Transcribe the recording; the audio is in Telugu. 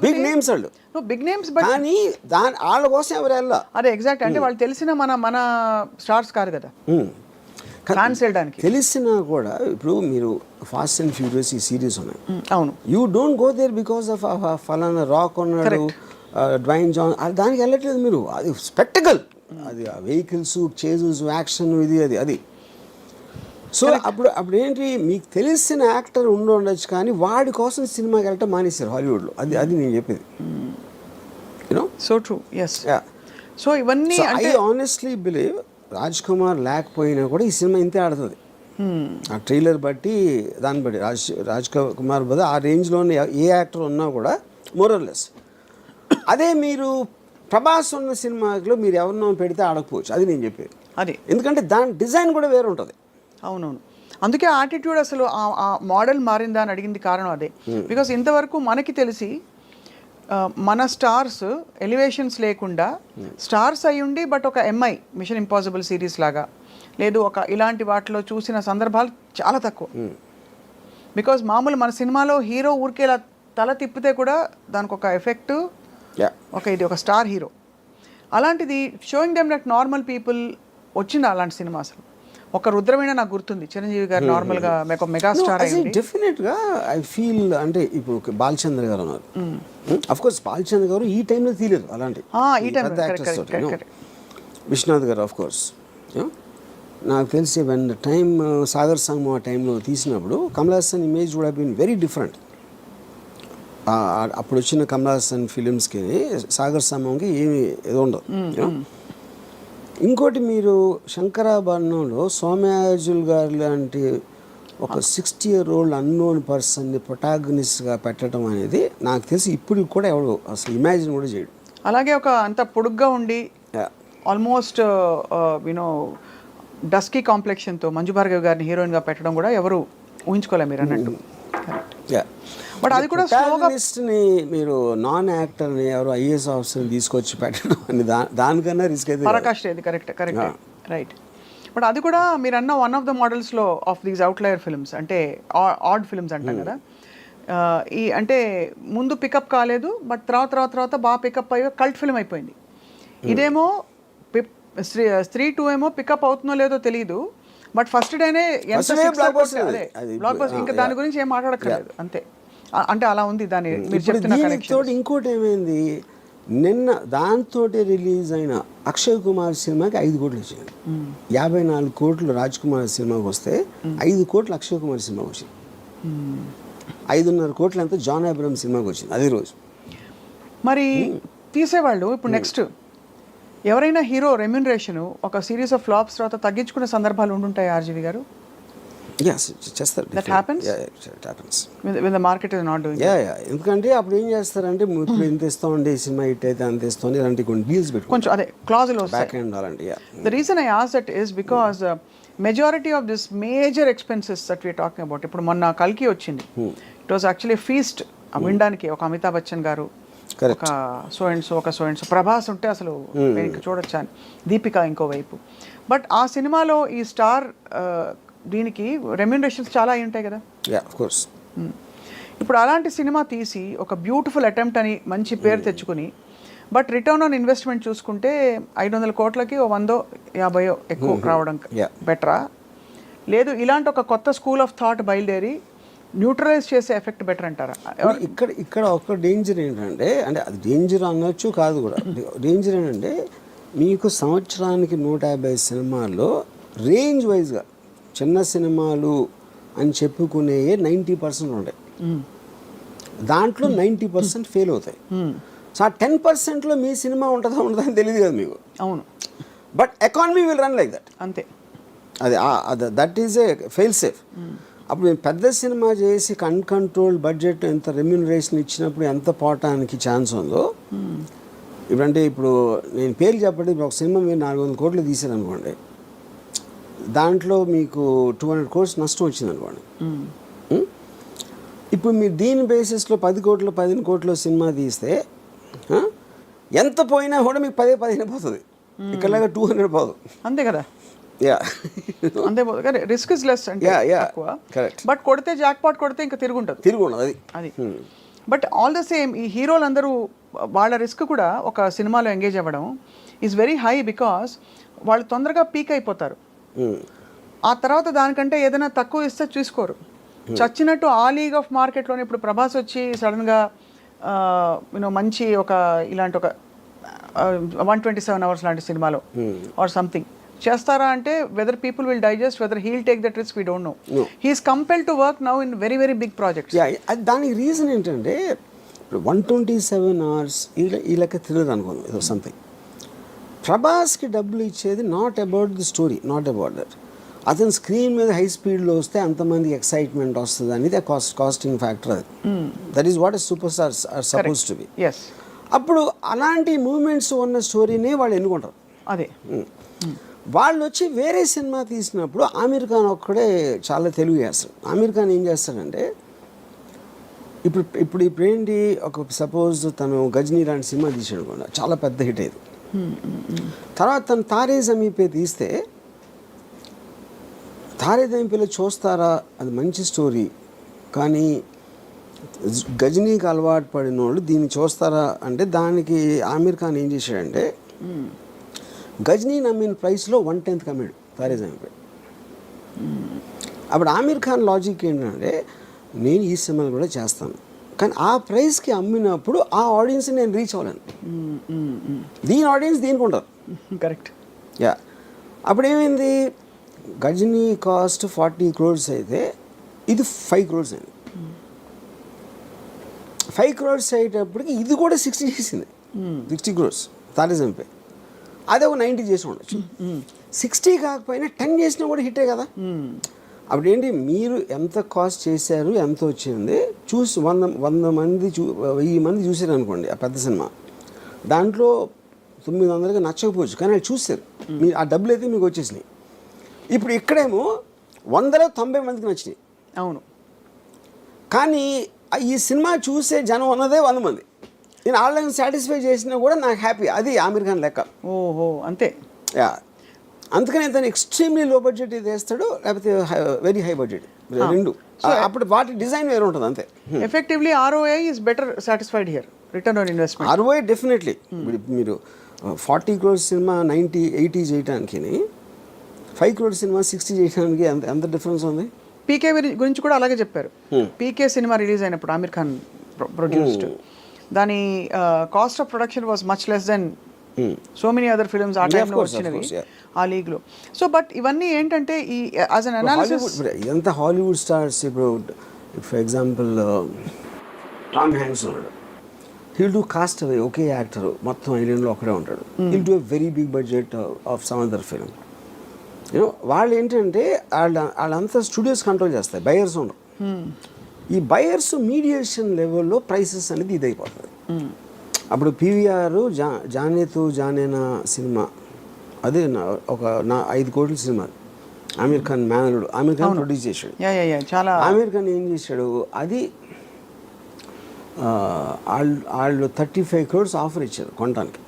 బిగ్ నేమ్స్ వాళ్ళు, బిగ్ నేమ్స్, బట్ కానీ వాళ్ళ కోసం ఎవరు వెళ్ళా. అదే ఎగ్జాక్ట్, అంటే వాళ్ళు తెలిసిన మన స్టార్స్ కాదు కదా ఫ్యాన్స్ వెళ్ళడానికి. తెలిసినా కూడా ఇప్పుడు మీరు ఫాస్ట్ అండ్ ఫ్యూరియస్ ఈ సిరీస్ ఉన్నాయి, అవును, you don't go there because of ఫలానా రాక్ ఉన్నాడు, డ్వైన్ జాన్, దానికి వెళ్ళట్లేదు మీరు. అది స్పెక్టకల్, అది వెహికల్స్, చేజెస్, యాక్షన్, ఇది అది. సో అప్పుడు ఏంటి, మీకు తెలిసిన యాక్టర్ ఉండొచ్చు కానీ వాడి కోసం సినిమాకి వెళ్ళటం మానేశారు హాలీవుడ్లో. అది నేను చెప్పేది. You know, so true, yes. So ఇవన్నీ I honestly believe Raj Kumar లేకపోయినా కూడా ఈ సినిమా ఇంతే ఆడుతుంది. ఆ ట్రైలర్ బట్టి, దాన్ని బట్టి రాజ్ కుమార్ బదులు ఆ రేంజ్లోనే ఏ యాక్టర్ ఉన్నా కూడా మోరల్లెస్. అదే మీరు ప్రభాస్ ఉన్న సినిమాలో మీరు ఎవరినో పెడితే ఆడకపోవచ్చు, అది నేను చెప్పేది. అది ఎందుకంటే దాని డిజైన్ కూడా వేరే ఉంటుంది. అవునవును, అందుకే ఆటిట్యూడ్ అసలు ఆ మోడల్ మారిందా అని అడిగింది కారణం అదే. బికాస్ ఇంతవరకు మనకి తెలిసి మన స్టార్స్ ఎలివేషన్స్ లేకుండా స్టార్స్ అయ్యుండి బట్ ఒక ఎంఐ మిషన్ ఇంపాసిబుల్ సిరీస్ లాగా లేదు ఒక ఇలాంటి వాటిలో చూసిన సందర్భాలు చాలా తక్కువ. బికాజ్ మామూలు మన సినిమాలో హీరో ఊరికే తల తిప్పితే కూడా దానికి ఒక ఎఫెక్ట్, ఇది ఒక స్టార్ హీరో. అలాంటిది showing them like normal people వచ్చింది అలాంటి సినిమా. అసలు ఒక రుద్రమైన నాకు గుర్తుంది, చిరంజీవి గారు నార్మల్గా మెగా స్టార్ అయ్యింది. డెఫినెట్గా ఐ ఫీల్, అంటే ఇప్పుడు బాలచంద్ర గారు ఉన్నారు, అఫ్ కోర్స్ బాలచంద్ర గారు ఈ టైంలో తీయలేదు అలాంటి విశ్వనాథ్ గారు, ఆఫ్ కోర్స్. నాకు తెలిసి వెన్ ద టైమ్ సాగర్ సంగమం ఆ టైంలో తీసినప్పుడు Kamal Haasan image would have been very different. అప్పుడు వచ్చిన కమల్ హాసన్ ఫిలిమ్స్కి సాగర్ సంగమంకి ఏమి ఏదో ఉండదు. ఇంకోటి, మీరు శంకరాభరణంలో సోమయాజుల్ గారు లాంటి ఒక 60-year-old అన్నోన్ పర్సన్ని ప్రొటాగనిస్ట్గా పెట్టడం అనేది నాకు తెలిసి ఇప్పుడు కూడా ఎవడు అసలు ఇమాజిన్ కూడా చేయడు. అలాగే ఒక అంత పొడుగ్గా ఉండి ఆల్మోస్ట్ యూనో డస్కీ కాంప్లెక్షన్తో మంజు భార్గవ్ గారిని హీరోయిన్గా పెట్టడం కూడా ఎవరు ఊహించుకోలేము మీరు అన్నట్టు. బట్ అది కూడా ప్రొటాగనిస్ట్ని మీరు నాన్ యాక్టర్ని ఎవరు ఐఏఎస్ ఆఫీసర్ని తీసుకొచ్చి పెట్టడం అని దానికన్నా రిస్క్ అయితే పరాకాష్ట. ఇది కరెక్ట్ రైట్. బట్ అది కూడా మీరు అన్న వన్ ఆఫ్ ద మోడల్స్లో ఆఫ్ దీస్ అవుట్లయర్ ఫిల్మ్స్, అంటే ఆడ్ ఫిల్మ్స్ అంటాం కదా. ఈ అంటే ముందు పికప్ కాలేదు, బట్ తర్వాత బాగా పికప్ అయ్యి కల్ట్ ఫిల్మ్ అయిపోయింది. ఇదేమో స్త్రీ 2 ఏమో పికప్ అవుతుందో లేదో తెలియదు, బట్ ఫస్ట్ డేనే ఎంత బ్లాక్ బస్టర్, ఇంకా దాని గురించి ఏం మాట్లాడక్కర్లేదు అంతే. అంటే అలా ఉంది దాని మీరు చెప్తున్న కనెక్షన్. ఇంకోటి ఏమైంది, నిన్న దాంతో రిలీజ్ అయిన అక్షయ్ కుమార్ సినిమాకి 5 కోట్లు వచ్చింది. 54 కోట్లు రాజ్ కుమార్ సినిమాకి వస్తే 5 కోట్లు అక్షయ్ కుమార్ సినిమాకి వచ్చింది. 5.5 కోట్లు అంతా జాన్ అబ్రహం సినిమాకి వచ్చింది అదే రోజు. మరి తీసేవాళ్ళు ఇప్పుడు నెక్స్ట్ ఎవరైనా హీరో రెమ్యూనరేషన్ ఒక సిరీస్ ఆఫ్ ఫ్లాప్స్ తర్వాత తగ్గించుకునే సందర్భాలు ఉండుంటాయి ఆర్జీవి గారు? చేస్తారు. That happens? Yeah, it happens. When the market is not doing it. ఎందుకంటే అప్పుడు ఏం చేస్తారంటే ఇప్పుడు ఇంత ఇస్తామండి సినిమా హిట్ అయితే అంత ఇస్తామని ఇలాంటి కొన్ని డీల్స్ పెట్టుకుంటారు, కొంచెం అదే క్లాజులు బ్యాక్ ఎండ్ అలాంటి. The reason I asked that is because majority of this major expenses that we are talking about, ఇప్పుడు మొన్న కల్కి వచ్చింది, ఇట్ వాజ్ యాక్చువల్లీ ఫీస్ట్. వినడానికి ఒక అమితాబ్ బచ్చన్ గారు, ఒక సో అండ్ సో ప్రభాస్ ఉంటే అసలు నేను చూడొచ్చా అని, దీపిక ఇంకోవైపు. బట్ ఆ సినిమాలో ఈ స్టార్ దీనికి రెమ్యూనరేషన్స్ చాలా అయి ఉంటాయి కదా. ఇప్పుడు అలాంటి సినిమా తీసి ఒక బ్యూటిఫుల్ అటెంప్ట్ అని మంచి పేరు తెచ్చుకుని, బట్ రిటర్న్ ఆన్ ఇన్వెస్ట్మెంట్ చూసుకుంటే 500 కోట్లకి 150 ఎక్కువ రావడం బెటరా, లేదు ఇలాంటి ఒక కొత్త స్కూల్ ఆఫ్ థాట్ బయలుదేరి న్యూట్రలైజ్ చేసే ఎఫెక్ట్ బెటర్ అంటారా? ఇక్కడ ఒక డేంజర్ ఏంటంటే, అంటే అది డేంజర్ అనొచ్చు కాదు కూడా, డేంజర్ ఏంటంటే మీకు సంవత్సరానికి 150 సినిమాల్లో రేంజ్ వైజ్గా చిన్న సినిమాలు అని చెప్పుకునే 90% ఉంటాయి, దాంట్లో 90% ఫెయిల్ అవుతాయి. సో ఆ 10%లో మీ సినిమా ఉంటుందా అని తెలియదు కదా మీకు. అవును, but economy will run like that. అంతే, అది that is a fail safe. అప్పుడు మేము పెద్ద సినిమా చేసి అన్కంట్రోల్డ్ బడ్జెట్ ఎంత రెమ్యూనరేషన్ ఇచ్చినప్పుడు ఎంత పోవటానికి ఛాన్స్ ఉందో. ఇప్పుడంటే ఇప్పుడు నేను పేరు చెప్పండి, ఒక సినిమా మీరు 400 కోట్లు తీసారనుకోండి, దాంట్లో మీకు 200 crores నష్టం వచ్చింది అనుకోండి. ఇప్పుడు మీరు దీని బేసిస్లో 10 కోట్లు 15 కోట్లు సినిమా తీస్తే ఎంత పోయినా కూడా మీకు 10-15 పోతుంది, ఇక్కడలాగా 200 పోదు. అంతే కదా. అంతే పోదు, రిస్క్ ఇస్ లెస్ అంటే ఎక్కువ. బట్ కొడితే జాక్ పాట్ కొడితే ఇంకా తిరుగుంటుంది అది. బట్ ఆల్ ద సేమ్ ఈ హీరోలందరూ వాళ్ళ రిస్క్ కూడా ఒక సినిమాలో ఎంగేజ్ అవ్వడం ఈజ్ వెరీ హై బికాస్ వాళ్ళు తొందరగా పీక్ అయిపోతారు. ఆ తర్వాత దానికంటే ఏదైనా తక్కువ ఇస్తే చూసుకోరు. చచ్చినట్టు ఆ లీగ్ ఆఫ్ మార్కెట్లోనే ఇప్పుడు ప్రభాస్ వచ్చి సడన్గా యూనో మంచి ఒక ఇలాంటి ఒక 127 hours లాంటి సినిమాలో ఆర్ సంథింగ్ చేస్తారా అంటే whether people will digest, whether he'll take that risk we don't know. He's compel to work now in very very big projects. దానికి రీజన్ ఏంటంటే 127 hours ఈ లెక్క తెలియదు అనుకోండి, ఏదో సంథింగ్. ప్రభాస్కి డబ్బులు ఇచ్చేది not about the story, not about that. అతను స్క్రీన్ మీద హై స్పీడ్లో వస్తే అంతమంది ఎక్సైట్మెంట్ వస్తుంది అనేది కాస్టింగ్ ఫ్యాక్టర్. అది that is what a superstars are suppose to be. అప్పుడు అలాంటి మూమెంట్స్ ఉన్న స్టోరీనే వాళ్ళు ఎన్నుకుంటారు. అదే వాళ్ళు వచ్చి వేరే సినిమా తీసినప్పుడు ఆమీర్ ఖాన్ ఒక్కడే చాలా తెలుగు చేస్తాడు. ఆమీర్ ఖాన్ ఏం చేస్తాడంటే ఇప్పుడు ఏంటి, ఒక సపోజ్ తను గజనీ లాంటి సినిమా తీసాడు కూడా, చాలా పెద్ద హిట్ అయ్యేది. తర్వాత తను తారే జమీ పే తీస్తే తారే జమీ పేలో చూస్తారా, అది మంచి స్టోరీ, కానీ గజనీకి అలవాటు పడిన వాళ్ళు దీన్ని చూస్తారా అంటే దానికి ఆమీర్ ఖాన్ ఏం చేశాడంటే గజనీ నమ్మిన ప్రైస్లో 1/10 కమ్మాడు తారే జమీ పే. అప్పుడు ఆమీర్ ఖాన్ లాజిక్ ఏంటంటే నేను ఈ సినిమాలు కూడా చేస్తాను, కానీ ఆ ప్రైస్కి అమ్మినప్పుడు ఆ ఆడియన్స్ని నేను రీచ్ అవ్వలేను. దీని ఆడియన్స్ దీనికి ఉంటారు. కరెక్ట్. యా, అప్పుడు ఏమైంది, గజనీ కాస్ట్ 40 crores అయితే ఇది 5 crores అయింది. 5 crores అయ్యేటప్పటికి ఇది కూడా 60 చేసింది. 60 crores తారే జమీ పే. అదే ఒక 90 చేసి ఉండొచ్చు. 60 కాకపోయినా 10 చేసినా కూడా హిట్టే కదా. అప్పుడు ఏంటి, మీరు ఎంత కాస్ట్ చేశారు, ఎంత వచ్చింది చూసి 100 మంది 1000 మంది చూసారు అనుకోండి ఆ పెద్ద సినిమా, దాంట్లో 900కి నచ్చకపోవచ్చు, కానీ వాళ్ళు చూస్తారు, మీరు ఆ డబ్బులు అయితే మీకు వచ్చేసినాయి. ఇప్పుడు ఇక్కడేమో 100లో 90 మందికి నచ్చినాయి. అవును, కానీ ఈ సినిమా చూసే జనం ఉన్నదే 100 మంది. నేను ఆన్లైన్ సాటిస్ఫై చేసినా కూడా నాకు హ్యాపీ. అది ఆమీర్ ఖాన్ లెక్క. ఓహో, అంతే. యా, అందుకని తను ఎక్స్ట్రీమ్లీ లో బడ్జెట్ ఇది వేస్తాడు, లేకపోతే వెరీ హై బడ్జెట్, రెండు. అప్పుడు వాటి డిజైన్ వేరే ఉంటుంది అంతే. Effectively ROI is better satisfied here, return on investment. ROI definitely. మీరు 40 crores సినిమా 90-80 చేయడానికి, 5 crores సినిమా 60 చేయడానికి ఎంత డిఫరెన్స్ ఉంది. పీకే గురించి కూడా అలాగే చెప్పారు. పీకే సినిమా రిలీజ్ అయినప్పుడు ఆమీర్ ఖాన్ ప్రొడ్యూస్డ్, దాని cost of production was much less than so many other films ఆ టైంలో వచ్చినవి ఆ లీగ్లో. సో బట్ ఇవన్నీ ఏంటంటే ఈ యాజ్ అన్ అనాలిసిస్ ఎంత హాలీవుడ్ స్టార్స్, ఇప్పుడు ఫర్ ఎగ్జాంపుల్ టామ్ హ్యాంక్స్ ఉన్నాడు, హీల్ డూ కాస్ట్ అవే, ఒకే యాక్టర్ మొత్తం ఐలాండ్లో ఒకడే ఉంటాడు. He'll do a very big budget of some other film. You know వాళ్ళు ఏంటంటే వాళ్ళంతా స్టూడియోస్ కంట్రోల్ చేస్తాయి, బయర్స్ ఉండరు. ఈ బయర్స్ మీడియేషన్ లెవెల్లో ప్రైసెస్ అనేది ఇదైపోతుంది. అప్పుడు PVR జానేతు జానేనా సినిమా, అదే ఒక 5 కోట్ల సినిమా, ఆమీర్ ఖాన్ మేనలుడు, ఆమీర్ ఖాన్ ప్రొడ్యూస్ చేశాడు. చాలా ఆమీర్ ఖాన్ ఏం చేశాడు, అది వాళ్ళు 35 crores ఆఫర్ ఇచ్చారు కొనడానికి.